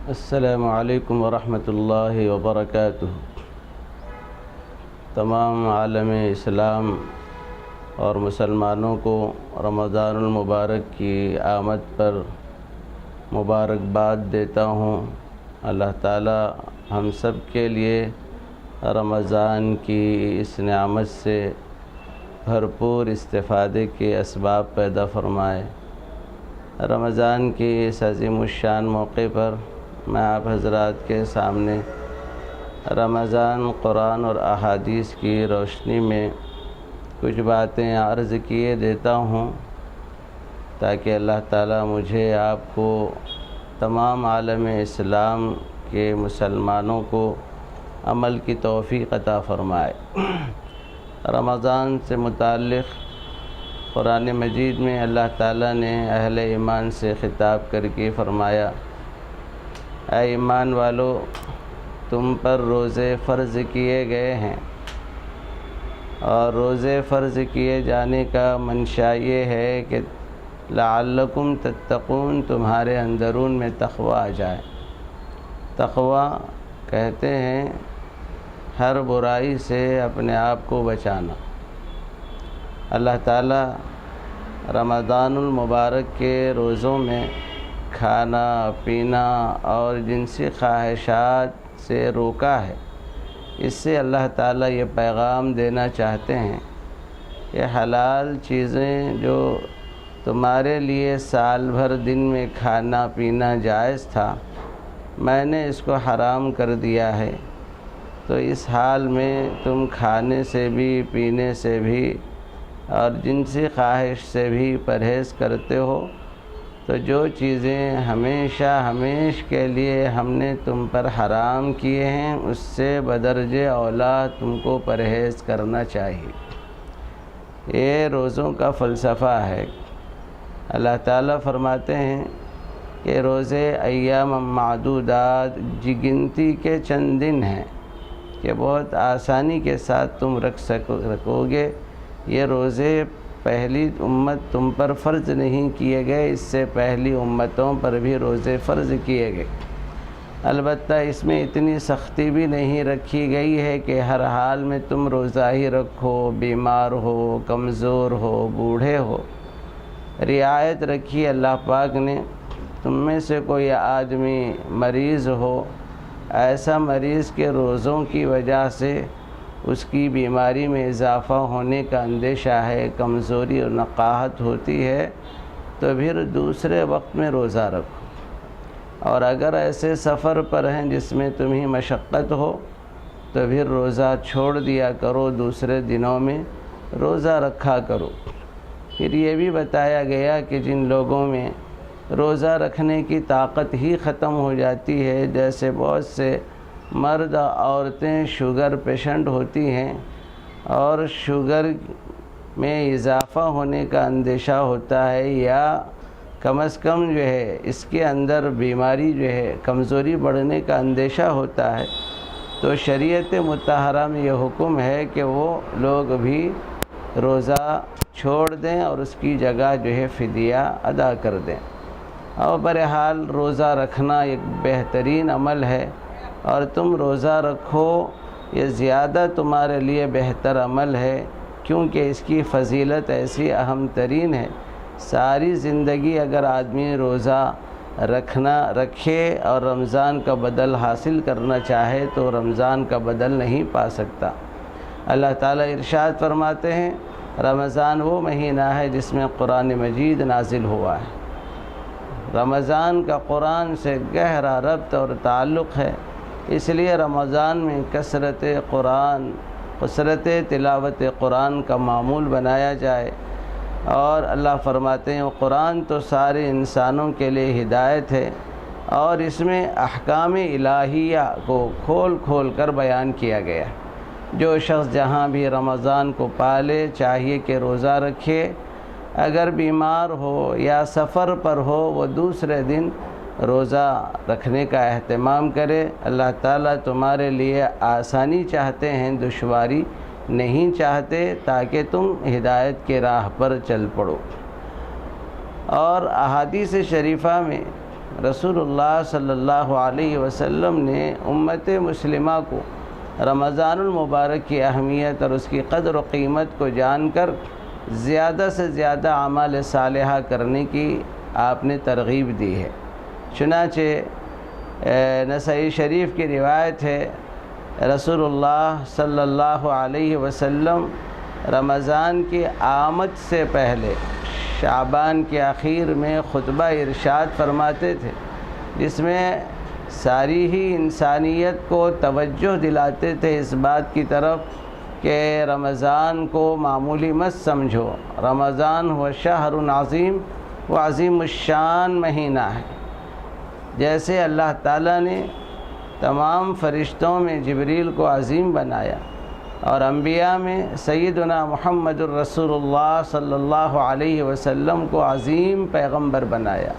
السلام علیکم ورحمۃ اللہ وبرکاتہ۔ تمام عالم اسلام اور مسلمانوں کو رمضان المبارک کی آمد پر مبارکباد دیتا ہوں۔ اللہ تعالی ہم سب کے لیے رمضان کی اس نعمت سے بھرپور استفادے کے اسباب پیدا فرمائے۔ رمضان کی اس عظیم الشان موقع پر میں آپ حضرات کے سامنے رمضان قرآن اور احادیث کی روشنی میں کچھ باتیں عرض کیے دیتا ہوں، تاکہ اللہ تعالیٰ مجھے آپ کو تمام عالم اسلام کے مسلمانوں کو عمل کی توفیق عطا فرمائے۔ رمضان سے متعلق قرآن مجید میں اللہ تعالیٰ نے اہل ایمان سے خطاب کر کے فرمایا، اے ایمان والو، تم پر روزے فرض کیے گئے ہیں، اور روزے فرض کیے جانے کا منشا یہ ہے کہ لعلکم تتقون، تمہارے اندرون میں تقوی آ جائے۔ تقوی کہتے ہیں ہر برائی سے اپنے آپ کو بچانا۔ اللہ تعالیٰ رمضان المبارک کے روزوں میں کھانا پینا اور جنسی خواہشات سے روکا ہے۔ اس سے اللہ تعالیٰ یہ پیغام دینا چاہتے ہیں کہ حلال چیزیں جو تمہارے لیے سال بھر دن میں کھانا پینا جائز تھا، میں نے اس کو حرام کر دیا ہے، تو اس حال میں تم کھانے سے بھی پینے سے بھی اور جنسی خواہش سے بھی پرہیز کرتے ہو، تو جو چیزیں ہمیشہ کے لیے ہم نے تم پر حرام کیے ہیں، اس سے بدرجہ اولا تم کو پرہیز کرنا چاہیے۔ یہ روزوں کا فلسفہ ہے۔ اللہ تعالیٰ فرماتے ہیں کہ روزے ایام معدودات، گنتی کے چند دن ہیں کہ بہت آسانی کے ساتھ تم رکھو گے۔ یہ روزے پہلی امت تم پر فرض نہیں کیے گئے، اس سے پہلی امتوں پر بھی روزے فرض کیے گئے۔ البتہ اس میں اتنی سختی بھی نہیں رکھی گئی ہے کہ ہر حال میں تم روزہ ہی رکھو، بیمار ہو، کمزور ہو، بوڑھے ہو۔ رعایت رکھی اللہ پاک نے، تم میں سے کوئی آدمی مریض ہو، ایسا مریض کے روزوں کی وجہ سے اس کی بیماری میں اضافہ ہونے کا اندیشہ ہے، کمزوری اور نقاہت ہوتی ہے، تو پھر دوسرے وقت میں روزہ رکھو۔ اور اگر ایسے سفر پر ہیں جس میں تمہیں مشقت ہو، تو پھر روزہ چھوڑ دیا کرو، دوسرے دنوں میں روزہ رکھا کرو۔ پھر یہ بھی بتایا گیا کہ جن لوگوں میں روزہ رکھنے کی طاقت ہی ختم ہو جاتی ہے، جیسے بہت سے مرد عورتیں شوگر پیشنٹ ہوتی ہیں اور شوگر میں اضافہ ہونے کا اندیشہ ہوتا ہے، یا کم از کم جو ہے اس کے اندر بیماری جو ہے کمزوری بڑھنے کا اندیشہ ہوتا ہے، تو شریعت مطہرہ میں یہ حکم ہے کہ وہ لوگ بھی روزہ چھوڑ دیں اور اس کی جگہ جو ہے فدیہ ادا کر دیں۔ اور بہرحال روزہ رکھنا ایک بہترین عمل ہے، اور تم روزہ رکھو، یہ زیادہ تمہارے لیے بہتر عمل ہے، کیونکہ اس کی فضیلت ایسی اہم ترین ہے۔ ساری زندگی اگر آدمی روزہ رکھے اور رمضان کا بدل حاصل کرنا چاہے تو رمضان کا بدل نہیں پا سکتا۔ اللہ تعالیٰ ارشاد فرماتے ہیں، رمضان وہ مہینہ ہے جس میں قرآن مجید نازل ہوا ہے۔ رمضان کا قرآن سے گہرا ربط اور تعلق ہے، اس لیے رمضان میں کثرت تلاوت قرآن کا معمول بنایا جائے۔ اور اللہ فرماتے ہیں قرآن تو سارے انسانوں کے لیے ہدایت ہے، اور اس میں احکام الہیہ کو کھول کھول کر بیان کیا گیا ہے۔ جو شخص جہاں بھی رمضان کو پالے چاہیے کہ روزہ رکھے، اگر بیمار ہو یا سفر پر ہو وہ دوسرے دن روزہ رکھنے کا اہتمام کرے۔ اللہ تعالیٰ تمہارے لیے آسانی چاہتے ہیں، دشواری نہیں چاہتے، تاکہ تم ہدایت کے راہ پر چل پڑو۔ اور احادیث شریفہ میں رسول اللہ صلی اللہ علیہ وسلم نے امت مسلمہ کو رمضان المبارک کی اہمیت اور اس کی قدر و قیمت کو جان کر زیادہ سے زیادہ اعمال صالحہ کرنے کی آپ نے ترغیب دی ہے۔ چنانچہ نسائی شریف کی روایت ہے، رسول اللہ صلی اللہ علیہ وسلم رمضان کی آمد سے پہلے شعبان کے آخر میں خطبہ ارشاد فرماتے تھے، جس میں ساری ہی انسانیت کو توجہ دلاتے تھے اس بات کی طرف کہ رمضان کو معمولی مت سمجھو، رمضان ہوا شہر عظیم و عظیم الشان مہینہ ہے۔ جیسے اللہ تعالیٰ نے تمام فرشتوں میں جبریل کو عظیم بنایا اور انبیاء میں سیدنا محمد الرسول اللہ صلی اللہ علیہ وسلم کو عظیم پیغمبر بنایا،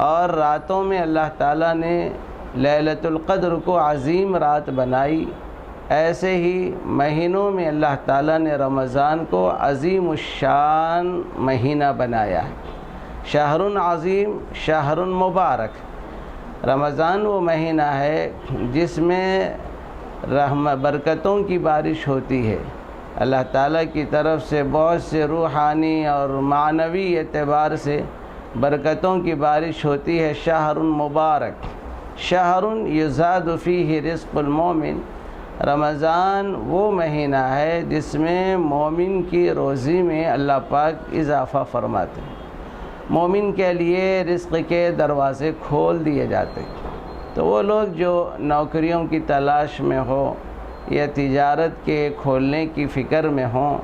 اور راتوں میں اللہ تعالیٰ نے لیلۃ القدر کو عظیم رات بنائی، ایسے ہی مہینوں میں اللہ تعالیٰ نے رمضان کو عظیم الشان مہینہ بنایا ہے۔ شہر عظیم، شہر مبارک۔ رمضان وہ مہینہ ہے جس میں برکتوں کی بارش ہوتی ہے، اللہ تعالیٰ کی طرف سے بہت سے روحانی اور معنوی اعتبار سے برکتوں کی بارش ہوتی ہے۔ شہر مبارک، شہر یزاد فیہ رزق المومن۔ رمضان وہ مہینہ ہے جس میں مومن کی روزی میں اللہ پاک اضافہ فرماتے ہیں، مومن کے لیے رزق کے دروازے کھول دیے جاتے ہیں۔ تو وہ لوگ جو نوکریوں کی تلاش میں ہو یا تجارت کے کھولنے کی فکر میں ہوں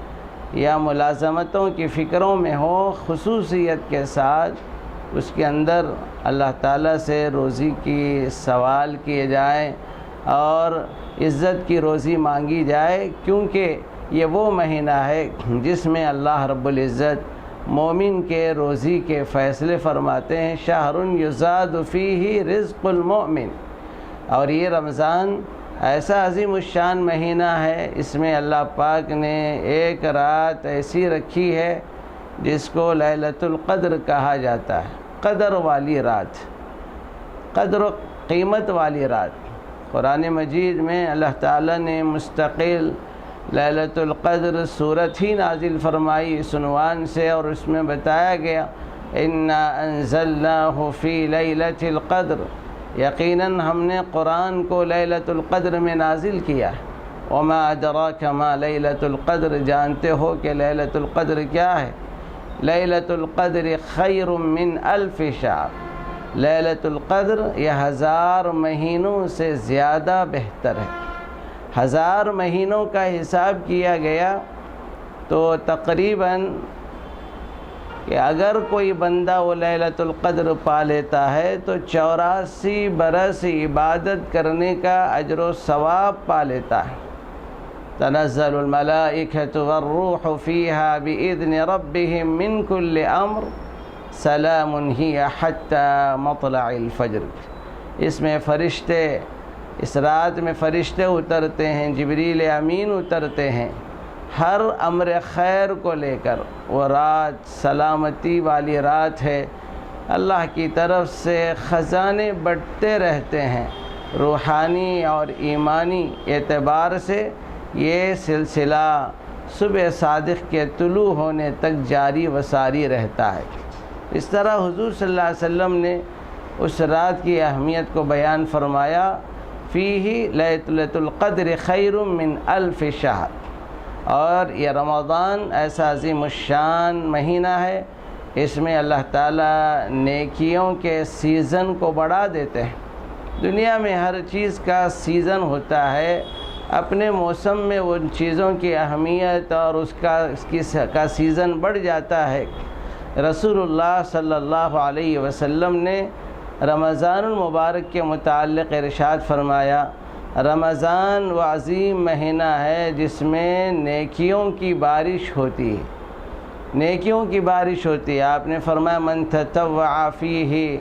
یا ملازمتوں کی فکروں میں ہو، خصوصیت کے ساتھ اس کے اندر اللہ تعالیٰ سے روزی کی سوال کیے جائیں اور عزت کی روزی مانگی جائے، کیونکہ یہ وہ مہینہ ہے جس میں اللہ رب العزت مومن کے روزی کے فیصلے فرماتے ہیں۔ شہر یزاد فیہ رزق المؤمن۔ اور یہ رمضان ایسا عظیم الشان مہینہ ہے، اس میں اللہ پاک نے ایک رات ایسی رکھی ہے جس کو لیلۃ القدر کہا جاتا ہے، قدر والی رات، قدر و قیمت والی رات۔ قرآن مجید میں اللہ تعالیٰ نے مستقل لیلۃ القدر صورت ہی نازل فرمائی اس عنوان سے، اور اس میں بتایا گیا انا انزلناہ فی لیلۃ القدر، یقیناً ہم نے قرآن کو لیلۃ القدر میں نازل کیا۔ وما ادراک ما لیلۃ القدر، جانتے ہو کہ لیلۃ القدر کیا ہے؟ لیلۃ القدر خیر من الف شہر، لیلۃ القدر یہ 1000 مہینوں سے زیادہ بہتر ہے۔ 1000 مہینوں کا حساب کیا گیا تو تقریباً کہ اگر کوئی بندہ وہ لیلۃ القدر پا لیتا ہے تو 84 برس عبادت کرنے کا اجر و ثواب پا لیتا ہے۔ تنزل الملائکۃ والروح فیہا بإذن ربہم من کل امر سلام ہی حتی مطلع الفجر۔ اس میں فرشتے، اس رات میں فرشتے اترتے ہیں، جبریل امین اترتے ہیں ہر امر خیر کو لے کر۔ وہ رات سلامتی والی رات ہے، اللہ کی طرف سے خزانے بٹتے رہتے ہیں، روحانی اور ایمانی اعتبار سے یہ سلسلہ صبح صادق کے طلوع ہونے تک جاری و ساری رہتا ہے۔ اس طرح حضور صلی اللہ علیہ وسلم نے اس رات کی اہمیت کو بیان فرمایا، فیہ لیلۃ القدر خیر من الف شہر۔ اور یہ رمضان ایسا عظیم الشان مہینہ ہے، اس میں اللہ تعالیٰ نیکیوں کے سیزن کو بڑھا دیتے ہیں۔ دنیا میں ہر چیز کا سیزن ہوتا ہے، اپنے موسم میں ان چیزوں کی اہمیت اور اس کا سیزن بڑھ جاتا ہے۔ رسول اللہ صلی اللہ علیہ وسلم نے رمضان المبارک کے متعلق ارشاد فرمایا، رمضان وہ عظیم مہینہ ہے جس میں نیکیوں کی بارش ہوتی ہے، نیکیوں کی بارش ہوتی ہے۔ آپ نے فرمایا من تطوع فیہ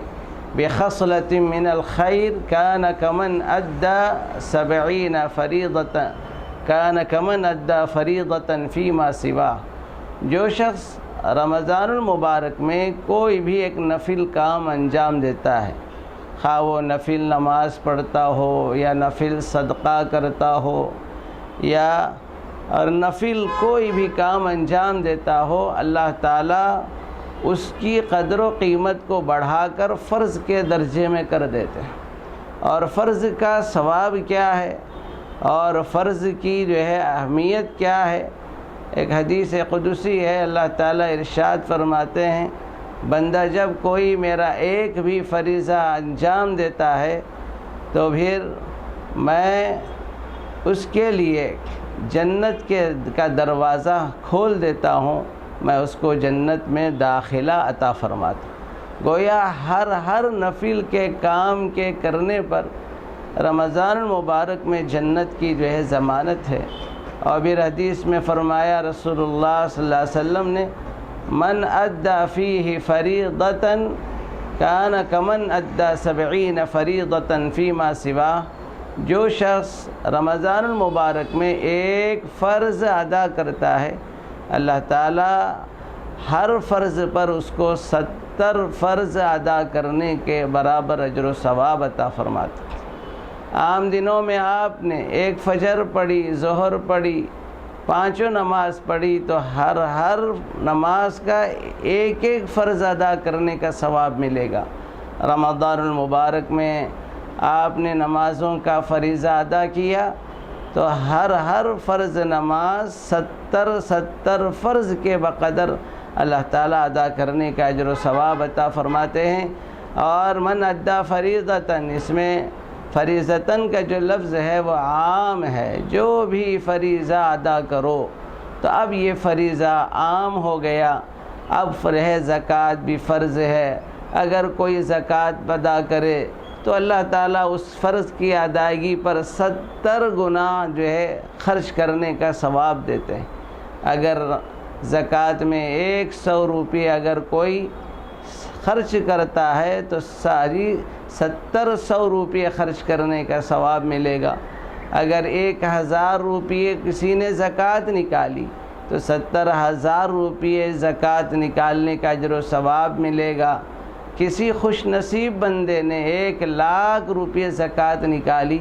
بخصلۃ من الخیر کان کمن ادی 70 فریضۃ، کان کمن ادی فریضۃ فیما سوا۔ جو شخص رمضان المبارک میں کوئی بھی ایک نفل کام انجام دیتا ہے، خواہ وہ نفل نماز پڑھتا ہو یا نفل صدقہ کرتا ہو یا اور نفل کوئی بھی کام انجام دیتا ہو، اللہ تعالیٰ اس کی قدر و قیمت کو بڑھا کر فرض کے درجے میں کر دیتے ہیں۔ اور فرض کا ثواب کیا ہے اور فرض کی جو ہے اہمیت کیا ہے؟ ایک حدیث قدسی ہے، اللہ تعالیٰ ارشاد فرماتے ہیں، بندہ جب کوئی میرا ایک بھی فریضہ انجام دیتا ہے تو پھر میں اس کے لیے جنت کا دروازہ کھول دیتا ہوں، میں اس کو جنت میں داخلہ عطا فرماتا ہوں۔ گویا ہر نفل کے کام کے کرنے پر رمضان المبارک میں جنت کی جو ہے ضمانت ہے۔ اور پھر حدیث میں فرمایا رسول اللہ صلی اللہ علیہ وسلم نے، من ادى فيه فریضۃ کان کمن ادى 70 فریضۃ فیما سواہ، جو شخص رمضان المبارک میں ایک فرض ادا کرتا ہے، اللہ تعالیٰ ہر فرض پر اس کو 70 فرض ادا کرنے کے برابر اجر و ثواب عطا فرماتا ہے۔ عام دنوں میں آپ نے ایک فجر پڑھی، ظہر پڑھی، 5 نماز پڑھی تو ہر نماز کا ایک فرض ادا کرنے کا ثواب ملے گا۔ رمضان المبارک میں آپ نے نمازوں کا فریضہ ادا کیا تو ہر فرض نماز 70 فرض کے بقدر اللہ تعالیٰ ادا کرنے کا اجر و ثواب عطا فرماتے ہیں۔ اور من ادا فریضۃً، اس میں فریضۃً کا جو لفظ ہے وہ عام ہے، جو بھی فریضہ ادا کرو، تو اب یہ فریضہ عام ہو گیا۔ اب زکوٰۃ بھی فرض ہے، اگر کوئی زکوٰۃ ادا کرے تو اللہ تعالیٰ اس فرض کی ادائیگی پر 70 گنا جو ہے خرچ کرنے کا ثواب دیتے ہیں۔ اگر زکوٰۃ میں 100 روپے اگر کوئی خرچ کرتا ہے تو ساری 70 روپے خرچ کرنے کا ثواب ملے گا۔ اگر 1000 روپے کسی نے زکوٰۃ نکالی تو 70,000 روپے زکوٰۃ نکالنے کا اجر و ثواب ملے گا۔ کسی خوش نصیب بندے نے 1,00,000 روپے زکوٰۃ نکالی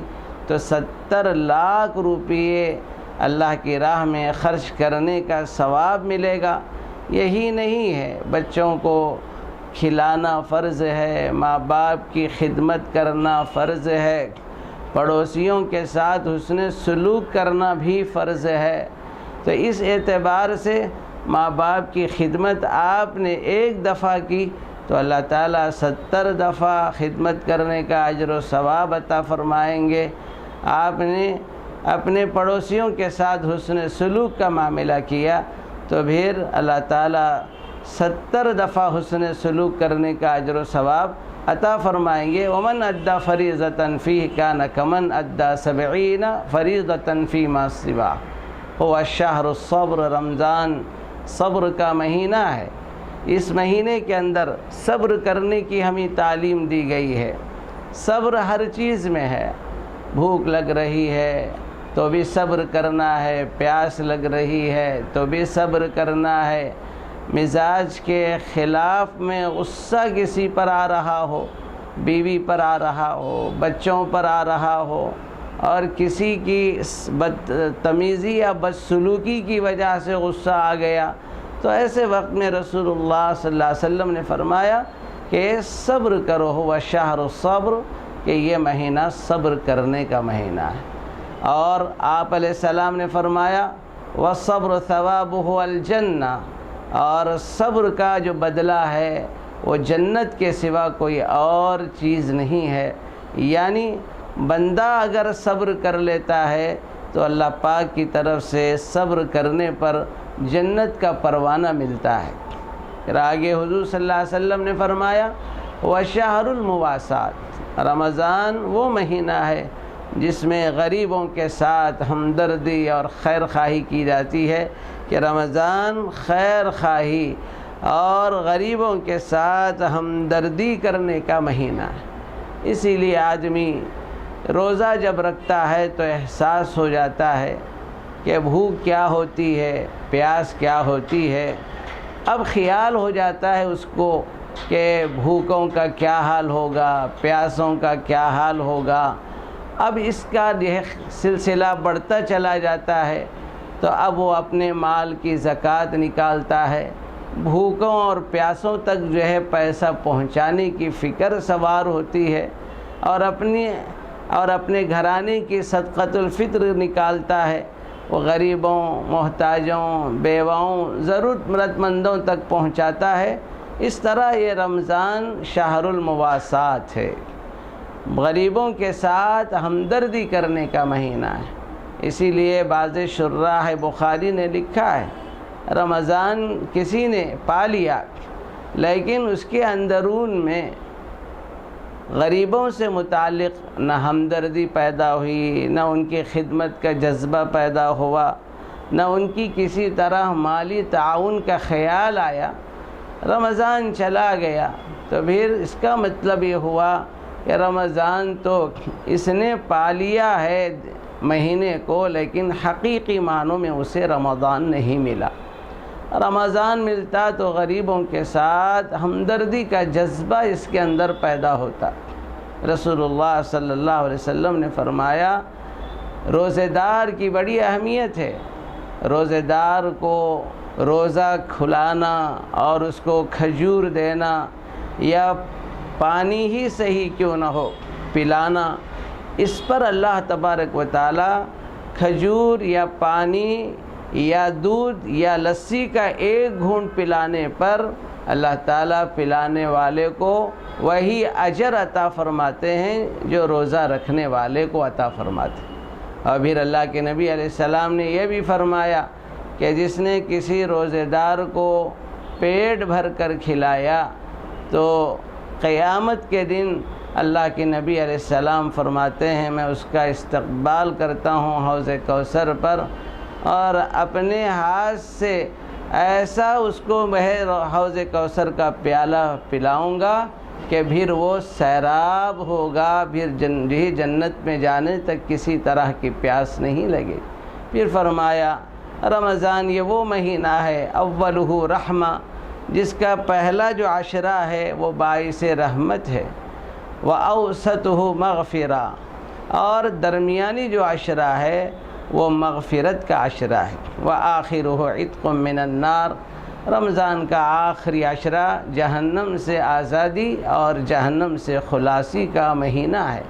تو 70 لاکھ روپے اللہ کی راہ میں خرچ کرنے کا ثواب ملے گا۔ یہی نہیں ہے، بچوں کو کھلانا فرض ہے، ماں باپ کی خدمت کرنا فرض ہے، پڑوسیوں کے ساتھ حسن سلوک کرنا بھی فرض ہے۔ تو اس اعتبار سے ماں باپ کی خدمت آپ نے ایک دفعہ کی تو اللہ تعالیٰ 70 دفعہ خدمت کرنے کا اجر و ثواب عطا فرمائیں گے۔ آپ نے اپنے پڑوسیوں کے ساتھ حسن سلوک کا معاملہ کیا تو پھر اللہ تعالیٰ 70 دفعہ حسن سلوک کرنے کا اجر و ثواب عطا فرمائیں گے۔ ومن ادى فریضۃ فیہ کان کمن ادى 70 فریضۃ فیما سواہ۔ هو شہر الصبر، رمضان صبر کا مہینہ ہے۔ اس مہینے کے اندر صبر کرنے کی ہمیں تعلیم دی گئی ہے۔ صبر ہر چیز میں ہے، بھوک لگ رہی ہے تو بھی صبر کرنا ہے، پیاس لگ رہی ہے تو بھی صبر کرنا ہے، مزاج کے خلاف میں غصہ کسی پر آ رہا ہو، بیوی پر آ رہا ہو، بچوں پر آ رہا ہو، اور کسی کی بدتمیزی یا بدسلوکی کی وجہ سے غصہ آ گیا، تو ایسے وقت میں رسول اللہ صلی اللہ علیہ وسلم نے فرمایا کہ صبر کرو، ہوا شہر الصبر، کہ یہ مہینہ صبر کرنے کا مہینہ ہے۔ اور آپ علیہ السلام نے فرمایا وَالصَّبْرُ ثَوَابُهُ الْجَنَّةُ، اور صبر کا جو بدلہ ہے وہ جنت کے سوا کوئی اور چیز نہیں ہے۔ یعنی بندہ اگر صبر کر لیتا ہے تو اللہ پاک کی طرف سے صبر کرنے پر جنت کا پروانہ ملتا ہے۔ پھر آگے حضور صلی اللہ علیہ وسلم نے فرمایا وَشَهْرُ الْمُوَاسَاةِ، رمضان وہ مہینہ ہے جس میں غریبوں کے ساتھ ہمدردی اور خیر خواہی کی جاتی ہے، کہ رمضان خیر خواہی اور غریبوں کے ساتھ ہمدردی کرنے کا مہینہ ہے۔ اسی لیے آدمی روزہ جب رکھتا ہے تو احساس ہو جاتا ہے کہ بھوک کیا ہوتی ہے، پیاس کیا ہوتی ہے، اب خیال ہو جاتا ہے اس کو کہ بھوکوں کا کیا حال ہوگا، پیاسوں کا کیا حال ہوگا۔ اب اس کا یہ سلسلہ بڑھتا چلا جاتا ہے، تو اب وہ اپنے مال کی زکوٰۃ نکالتا ہے، بھوکوں اور پیاسوں تک جو ہے پیسہ پہنچانے کی فکر سوار ہوتی ہے، اور اپنے گھرانے کی صدقۃ الفطر نکالتا ہے، وہ غریبوں، محتاجوں، بیواؤں، ضرورت مندوں تک پہنچاتا ہے۔ اس طرح یہ رمضان شہر المواسات ہے، غریبوں کے ساتھ ہمدردی کرنے کا مہینہ ہے۔ اسی لیے بعض شراح بخاری نے لکھا ہے، رمضان کسی نے پا لیا لیکن اس کے اندرون میں غریبوں سے متعلق نہ ہمدردی پیدا ہوئی، نہ ان کی خدمت کا جذبہ پیدا ہوا، نہ ان کی کسی طرح مالی تعاون کا خیال آیا، رمضان چلا گیا، تو پھر اس کا مطلب یہ ہوا کہ رمضان تو اس نے پا لیا ہے مہینے کو، لیکن حقیقی معنوں میں اسے رمضان نہیں ملا۔ رمضان ملتا تو غریبوں کے ساتھ ہمدردی کا جذبہ اس کے اندر پیدا ہوتا۔ رسول اللہ صلی اللہ علیہ وسلم نے فرمایا، روزے دار کی بڑی اہمیت ہے، روزے دار کو روزہ کھلانا اور اس کو کھجور دینا، یا پانی ہی صحیح کیوں نہ ہو پلانا، اس پر اللہ تبارک و تعالی کھجور یا پانی یا دودھ یا لسی کا ایک گھونٹ پلانے پر اللہ تعالیٰ پلانے والے کو وہی اجر عطا فرماتے ہیں جو روزہ رکھنے والے کو عطا فرماتے ہیں۔ اور پھر اللہ کے نبی علیہ السلام نے یہ بھی فرمایا کہ جس نے کسی روزے دار کو پیٹ بھر کر کھلایا تو قیامت کے دن اللہ کے نبی علیہ السلام فرماتے ہیں میں اس کا استقبال کرتا ہوں حوض کوثر پر، اور اپنے ہاتھ سے ایسا اس کو حوض کوثر کا پیالہ پلاؤں گا کہ پھر وہ سیراب ہوگا، پھر جنت میں جانے تک کسی طرح کی پیاس نہیں لگے۔ پھر فرمایا رمضان یہ وہ مہینہ ہے اولہ رحمہ، جس کا پہلا جو عشرہ ہے وہ باعث رحمت ہے، وَأَوْسَطُهُ مَغْفِرَةٌ، اور درمیانی جو عشرہ ہے وہ مغفرت کا عشرہ ہے، وَآخِرُهُ عِتْقٌ مِّنَ النَّارِ، رمضان کا آخری عشرہ جہنم سے آزادی اور جہنم سے خلاصی کا مہینہ ہے۔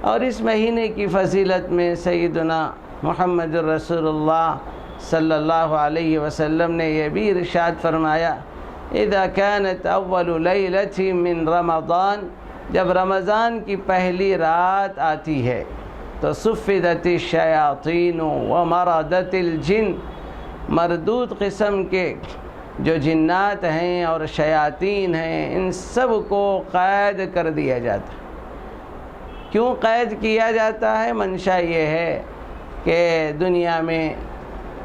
اور اس مہینے کی فضیلت میں سیدنا محمد رسول اللہ صلی اللہ علیہ وسلم نے یہ بھی ارشاد فرمایا، اذا كانت اول لیلۃ من رمضان، جب رمضان کی پہلی رات آتی ہے تو صفدت الشیاطین ومردت الجن، مردود قسم کے جو جنات ہیں اور شیاطین ہیں ان سب کو قید کر دیا جاتا ہے۔ کیوں قید کیا جاتا ہے؟ منشا یہ ہے کہ دنیا میں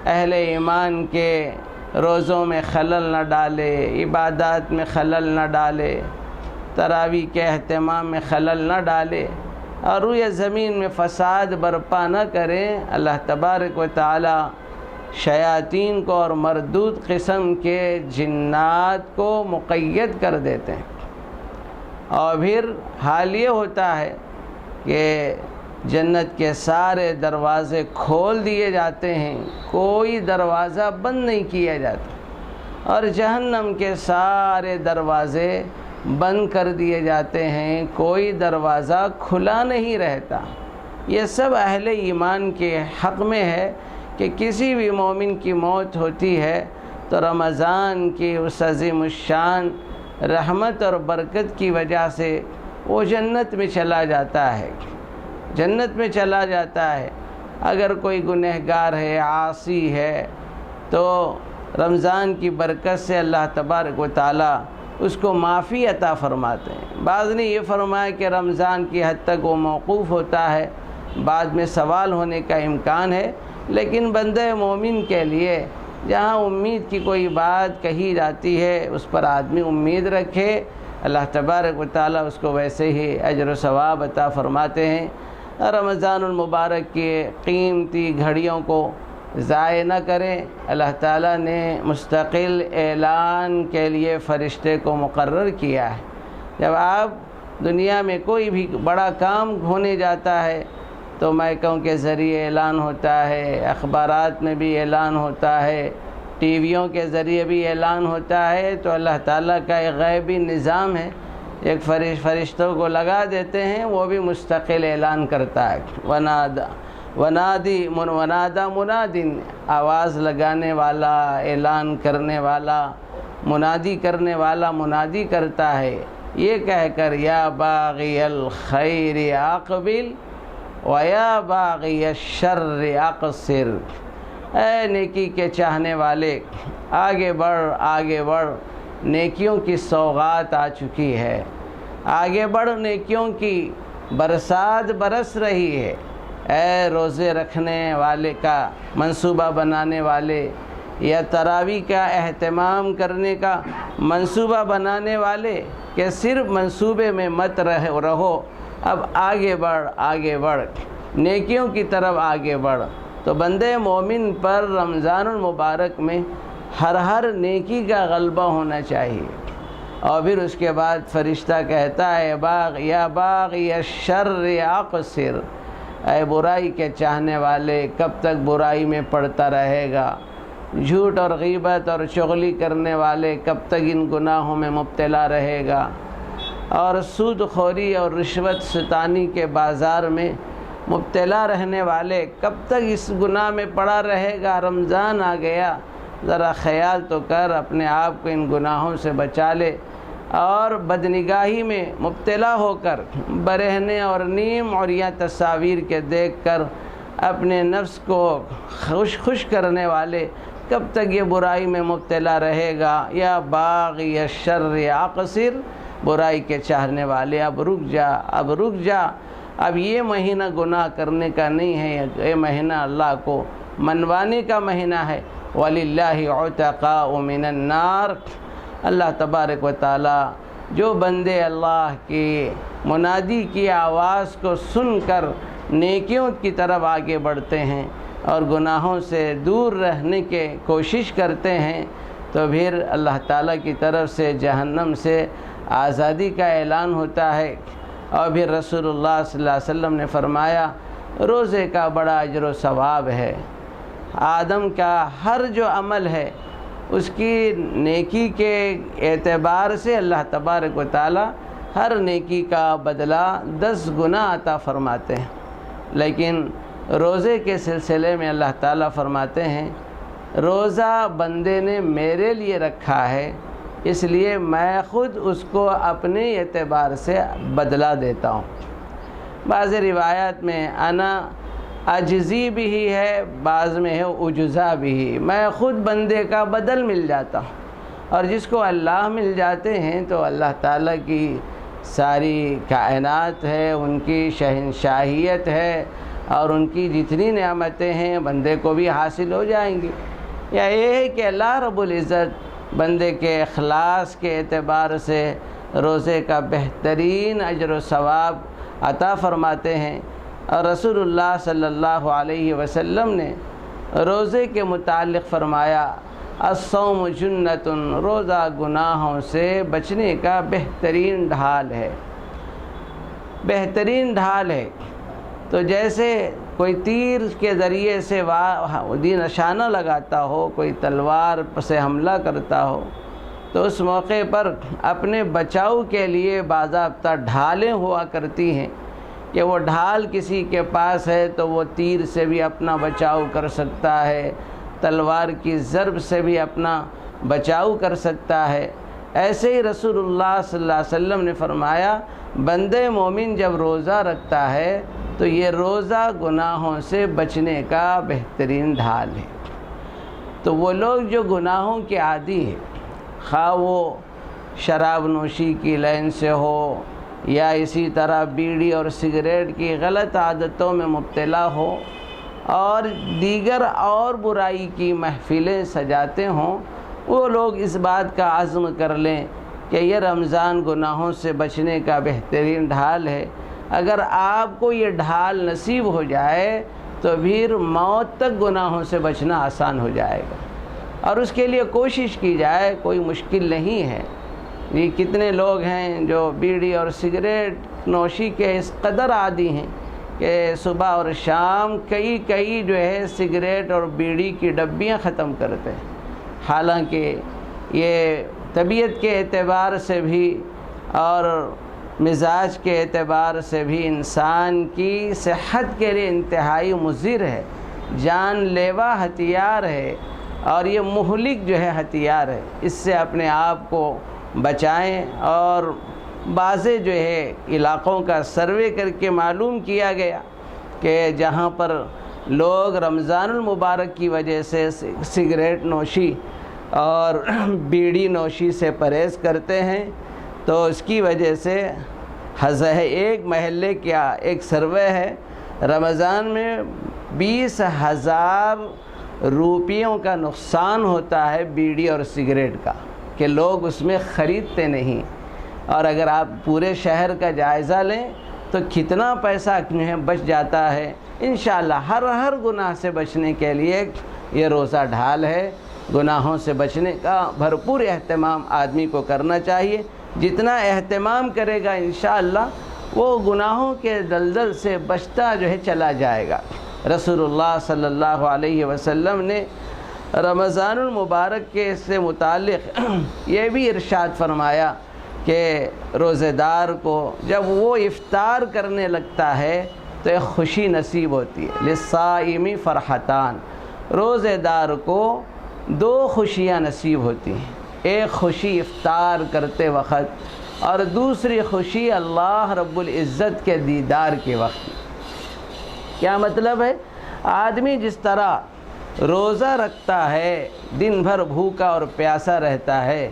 اہل ایمان کے روزوں میں خلل نہ ڈالے، عبادات میں خلل نہ ڈالے، تراویح کے اہتمام میں خلل نہ ڈالے، اور روئے زمین میں فساد برپا نہ کریں۔ اللہ تبارک و تعالی شیاطین کو اور مردود قسم کے جنات کو مقید کر دیتے ہیں، اور پھر حال یہ ہوتا ہے کہ جنت کے سارے دروازے کھول دیے جاتے ہیں، کوئی دروازہ بند نہیں کیا جاتا، اور جہنم کے سارے دروازے بند کر دیے جاتے ہیں، کوئی دروازہ کھلا نہیں رہتا۔ یہ سب اہل ایمان کے حق میں ہے کہ کسی بھی مومن کی موت ہوتی ہے تو رمضان کی اس عظیم الشان رحمت اور برکت کی وجہ سے وہ جنت میں چلا جاتا ہے، جنت میں چلا جاتا ہے۔ اگر کوئی گنہگار ہے، عاصی ہے، تو رمضان کی برکت سے اللہ تبارک و تعالی اس کو معافی عطا فرماتے ہیں۔ بعض نے یہ فرمایا کہ رمضان کی حد تک وہ موقوف ہوتا ہے، بعد میں سوال ہونے کا امکان ہے، لیکن بندہ مومن کے لیے جہاں امید کی کوئی بات کہی جاتی ہے اس پر آدمی امید رکھے، اللہ تبارک و تعالی اس کو ویسے ہی اجر و ثواب عطا فرماتے ہیں۔ رمضان المبارک کی قیمتی گھڑیوں کو ضائع نہ کریں۔ اللہ تعالیٰ نے مستقل اعلان کے لیے فرشتے کو مقرر کیا ہے۔ جب آپ دنیا میں کوئی بھی بڑا کام ہونے جاتا ہے تو مائکوں کے ذریعے اعلان ہوتا ہے، اخبارات میں بھی اعلان ہوتا ہے، ٹی ویوں کے ذریعے بھی اعلان ہوتا ہے۔ تو اللہ تعالیٰ کا ایک غیبی نظام ہے، ایک فرشتوں کو لگا دیتے ہیں، وہ بھی مستقل اعلان کرتا ہے۔ ونادا منادن، آواز لگانے والا، اعلان کرنے والا، منادی کرنے والا منادی کرتا ہے، یہ کہہ کر یا باغی الخیر اقبل ویا باغی الشر اقصر، اے نیکی کے چاہنے والے آگے بڑھ، آگے بڑھ، نیکیوں کی سوغات آ چکی ہے، آگے بڑھ، نیکیوں کی برسات برس رہی ہے۔ اے روزے رکھنے والے کا منصوبہ بنانے والے، یا تراویح کا اہتمام کرنے کا منصوبہ بنانے والے، کہ صرف منصوبے میں مت رہو، اب آگے بڑھ، آگے بڑھ، نیکیوں کی طرف آگے بڑھ۔ تو بندے مومن پر رمضان المبارک میں ہر نیکی کا غلبہ ہونا چاہیے۔ اور پھر اس کے بعد فرشتہ کہتا ہے یا باغی الشر اقصر، اے برائی کے چاہنے والے کب تک برائی میں پڑتا رہے گا، جھوٹ اور غیبت اور چغلی کرنے والے کب تک ان گناہوں میں مبتلا رہے گا، اور سود خوری اور رشوت ستانی کے بازار میں مبتلا رہنے والے کب تک اس گناہ میں پڑا رہے گا۔ رمضان آ گیا، ذرا خیال تو کر، اپنے آپ کو ان گناہوں سے بچا لے، اور بدنگاہی میں مبتلا ہو کر برہنے اور نیم اور یا تصاویر کے دیکھ کر اپنے نفس کو خوش کرنے والے کب تک یہ برائی میں مبتلا رہے گا۔ یا باغی الشر اقصر، برائی کے چاہنے والے اب رک جا، اب رک جا، اب یہ مہینہ گناہ کرنے کا نہیں ہے، یہ مہینہ اللہ کو منوانے کا مہینہ ہے۔ وَلِلَّهِ عُتَقَاءُ مِنَ النَّارِ، اللہ تبارک و تعالی جو بندے اللہ کی منادی کی آواز کو سن کر نیکیوں کی طرف آگے بڑھتے ہیں اور گناہوں سے دور رہنے کے کوشش کرتے ہیں، تو پھر اللہ تعالیٰ کی طرف سے جہنم سے آزادی کا اعلان ہوتا ہے۔ اور پھر رسول اللہ صلی اللہ علیہ وسلم نے فرمایا روزے کا بڑا اجر و ثواب ہے، آدم کا ہر جو عمل ہے اس کی نیکی کے اعتبار سے اللہ تبارک و تعالی ہر نیکی کا بدلہ 10 گنا عطا فرماتے ہیں، لیکن روزے کے سلسلے میں اللہ تعالیٰ فرماتے ہیں روزہ بندے نے میرے لیے رکھا ہے، اس لیے میں خود اس کو اپنے اعتبار سے بدلہ دیتا ہوں۔ بعض روایات میں انا اجزی بھی ہے، بعض میں ہے اجزا بھی، میں خود بندے کا بدل مل جاتا ہوں، اور جس کو اللہ مل جاتے ہیں تو اللہ تعالیٰ کی ساری کائنات ہے، ان کی شہنشاہیت ہے، اور ان کی جتنی نعمتیں ہیں بندے کو بھی حاصل ہو جائیں گی۔ یا یہ ہے کہ اللہ رب العزت بندے کے اخلاص کے اعتبار سے روزے کا بہترین اجر و ثواب عطا فرماتے ہیں۔ اور رسول اللہ صلی اللہ علیہ وسلم نے روزے کے متعلق فرمایا الصوم جنۃ، روزہ گناہوں سے بچنے کا بہترین ڈھال ہے، بہترین ڈھال ہے۔ تو جیسے کوئی تیر کے ذریعے سے نشانہ لگاتا ہو، کوئی تلوار سے حملہ کرتا ہو، تو اس موقع پر اپنے بچاؤ کے لیے باضابطہ ڈھالیں ہوا کرتی ہیں، کہ وہ ڈھال کسی کے پاس ہے تو وہ تیر سے بھی اپنا بچاؤ کر سکتا ہے، تلوار کی ضرب سے بھی اپنا بچاؤ کر سکتا ہے۔ ایسے ہی رسول اللہ صلی اللہ علیہ وسلم نے فرمایا بندے مومن جب روزہ رکھتا ہے تو یہ روزہ گناہوں سے بچنے کا بہترین ڈھال ہے۔ تو وہ لوگ جو گناہوں کے عادی ہیں، خواہ وہ شراب نوشی کی لائن سے ہو یا اسی طرح بیڑی اور سگریٹ کی غلط عادتوں میں مبتلا ہو اور دیگر اور برائی کی محفلیں سجاتے ہوں، وہ لوگ اس بات کا عزم کر لیں کہ یہ رمضان گناہوں سے بچنے کا بہترین ڈھال ہے۔ اگر آپ کو یہ ڈھال نصیب ہو جائے تو پھر موت تک گناہوں سے بچنا آسان ہو جائے گا، اور اس کے لیے کوشش کی جائے، کوئی مشکل نہیں ہے۔ یہ کتنے لوگ ہیں جو بیڑی اور سگریٹ نوشی کے اس قدر عادی ہیں کہ صبح اور شام کئی جو ہے سگریٹ اور بیڑی کی ڈبیاں ختم کرتے ہیں، حالانکہ یہ طبیعت کے اعتبار سے بھی اور مزاج کے اعتبار سے بھی انسان کی صحت کے لیے انتہائی مضر ہے، جان لیوا ہتھیار ہے، اور یہ مہلک جو ہے ہتھیار ہے۔ اس سے اپنے آپ کو بچائیں۔ اور بعض جو ہے علاقوں کا سروے کر کے معلوم کیا گیا کہ جہاں پر لوگ رمضان المبارک کی وجہ سے سگریٹ نوشی اور بیڑی نوشی سے پرہیز کرتے ہیں، تو اس کی وجہ سے ایک محلے کیا ایک سروے ہے، رمضان میں 20,000 روپیوں کا نقصان ہوتا ہے بیڑی اور سگریٹ کا، کہ لوگ اس میں خریدتے نہیں۔ اور اگر آپ پورے شہر کا جائزہ لیں تو کتنا پیسہ بچ جاتا ہے۔ انشاءاللہ ہر گناہ سے بچنے کے لیے یہ روزہ ڈھال ہے۔ گناہوں سے بچنے کا بھرپور اہتمام آدمی کو کرنا چاہیے۔ جتنا اہتمام کرے گا انشاءاللہ وہ گناہوں کے دلدل سے بچتا جو ہے چلا جائے گا۔ رسول اللہ صلی اللہ علیہ وسلم نے رمضان المبارک کے سے متعلق یہ بھی ارشاد فرمایا کہ روزہ دار کو جب وہ افطار کرنے لگتا ہے تو ایک خوشی نصیب ہوتی ہے۔ للصائم فرحتان، روزہ دار کو 2 خوشیاں نصیب ہوتی ہیں، ایک خوشی افطار کرتے وقت اور دوسری خوشی اللہ رب العزت کے دیدار کے وقت۔ کیا مطلب ہے؟ آدمی جس طرح روزہ رکھتا ہے، دن بھر بھوکا اور پیاسا رہتا ہے،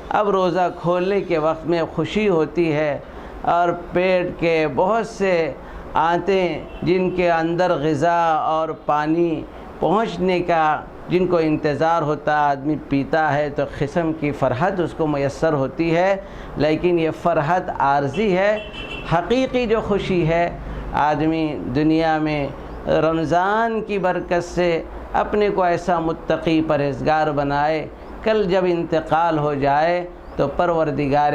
اب روزہ کھولنے کے وقت میں خوشی ہوتی ہے، اور پیٹ کے بہت سے آنتیں جن کے اندر غذا اور پانی پہنچنے کا جن کو انتظار ہوتا ہے، آدمی پیتا ہے تو قسم کی فرحت اس کو میسر ہوتی ہے۔ لیکن یہ فرحت عارضی ہے۔ حقیقی جو خوشی ہے، آدمی دنیا میں رمضان کی برکت سے اپنے کو ایسا متقی پرہیزگار بنائے، کل جب انتقال ہو جائے تو پروردگار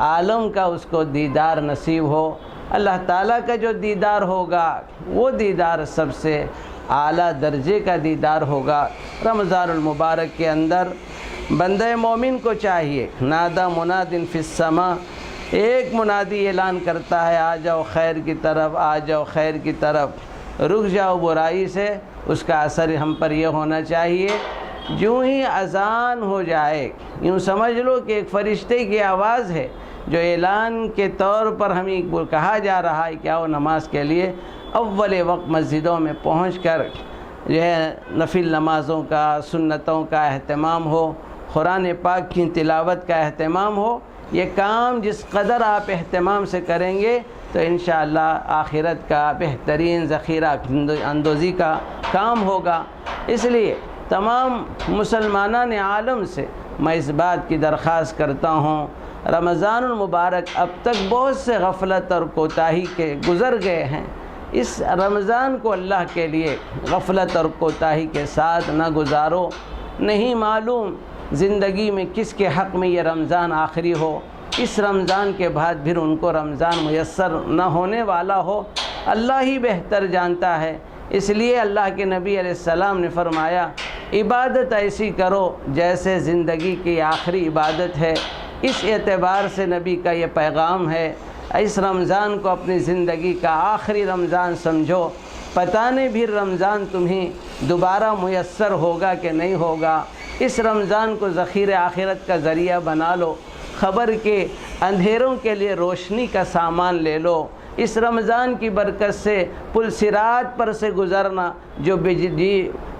عالم کا اس کو دیدار نصیب ہو۔ اللہ تعالیٰ کا جو دیدار ہوگا وہ دیدار سب سے اعلیٰ درجے کا دیدار ہوگا۔ رمضان المبارک کے اندر بندہ مومن کو چاہیے، نادى مناد فی السماء، ایک منادی اعلان کرتا ہے آ جاؤ خیر کی طرف، آ جاؤ خیر کی طرف، رک جاؤ برائی سے۔ اس کا اثر ہم پر یہ ہونا چاہیے، جو ہی اذان ہو جائے یوں سمجھ لو کہ ایک فرشتے کی آواز ہے جو اعلان کے طور پر ہمیں کہا جا رہا ہے کہ آؤ نماز کے لیے۔ اول وقت مسجدوں میں پہنچ کر جو ہے نفل نمازوں کا، سنتوں کا اہتمام ہو، قرآن پاک کی تلاوت کا اہتمام ہو۔ یہ کام جس قدر آپ اہتمام سے کریں گے تو انشاءاللہ آخرت کا بہترین ذخیرہ اندوزی کا کام ہوگا۔ اس لیے تمام مسلمانان عالم سے میں اس بات کی درخواست کرتا ہوں، رمضان المبارک اب تک بہت سے غفلت اور کوتاہی کے گزر گئے ہیں، اس رمضان کو اللہ کے لیے غفلت اور کوتاہی کے ساتھ نہ گزارو۔ نہیں معلوم زندگی میں کس کے حق میں یہ رمضان آخری ہو، اس رمضان کے بعد پھر ان کو رمضان میسر نہ ہونے والا ہو، اللہ ہی بہتر جانتا ہے۔ اس لیے اللہ کے نبی علیہ السلام نے فرمایا عبادت ایسی کرو جیسے زندگی کی آخری عبادت ہے۔ اس اعتبار سے نبی کا یہ پیغام ہے، اس رمضان کو اپنی زندگی کا آخری رمضان سمجھو، پتہ نہیں پھر رمضان تمہیں دوبارہ میسر ہوگا کہ نہیں ہوگا۔ اس رمضان کو ذخیرہ آخرت کا ذریعہ بنا لو، خبر کے اندھیروں کے لیے روشنی کا سامان لے لو۔ اس رمضان کی برکت سے پل صراط پر سے گزرنا،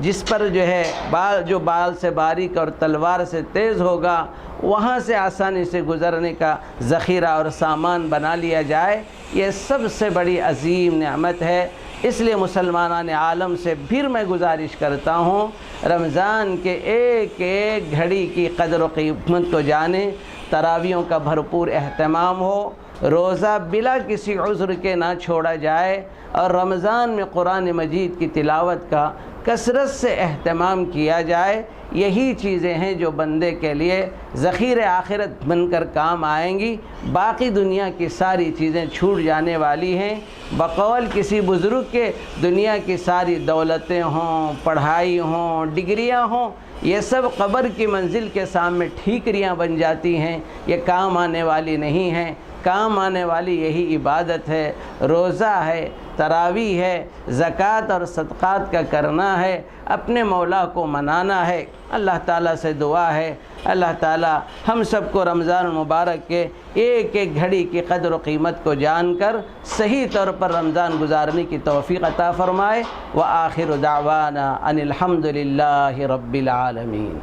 جس پر جو ہے بال سے باریک اور تلوار سے تیز ہوگا، وہاں سے آسانی سے گزرنے کا ذخیرہ اور سامان بنا لیا جائے، یہ سب سے بڑی عظیم نعمت ہے۔ اس لیے مسلمانان عالم سے پھر میں گزارش کرتا ہوں، رمضان کے ایک ایک گھڑی کی قدر و قیمت کو جانیں، تراویحوں کا بھرپور اہتمام ہو، روزہ بلا کسی عذر کے نہ چھوڑا جائے، اور رمضان میں قرآن مجید کی تلاوت کا کثرت سے اہتمام کیا جائے۔ یہی چیزیں ہیں جو بندے کے لیے ذخیر آخرت بن کر کام آئیں گی۔ باقی دنیا کی ساری چیزیں چھوٹ جانے والی ہیں۔ بقول کسی بزرگ کے دنیا کی ساری دولتیں ہوں، پڑھائی ہوں، ڈگریاں ہوں، یہ سب قبر کی منزل کے سامنے ٹھیکریاں بن جاتی ہیں، یہ کام آنے والی نہیں ہیں۔ کام آنے والی یہی عبادت ہے، روزہ ہے، تراویح ہے، زکوٰۃ اور صدقات کا کرنا ہے، اپنے مولا کو منانا ہے۔ اللہ تعالیٰ سے دعا ہے اللہ تعالیٰ ہم سب کو رمضان المبارک کے ایک ایک گھڑی کی قدر و قیمت کو جان کر صحیح طور پر رمضان گزارنے کی توفیق عطا فرمائے۔ وآخر دعوانا ان الحمد للہ رب العالمین۔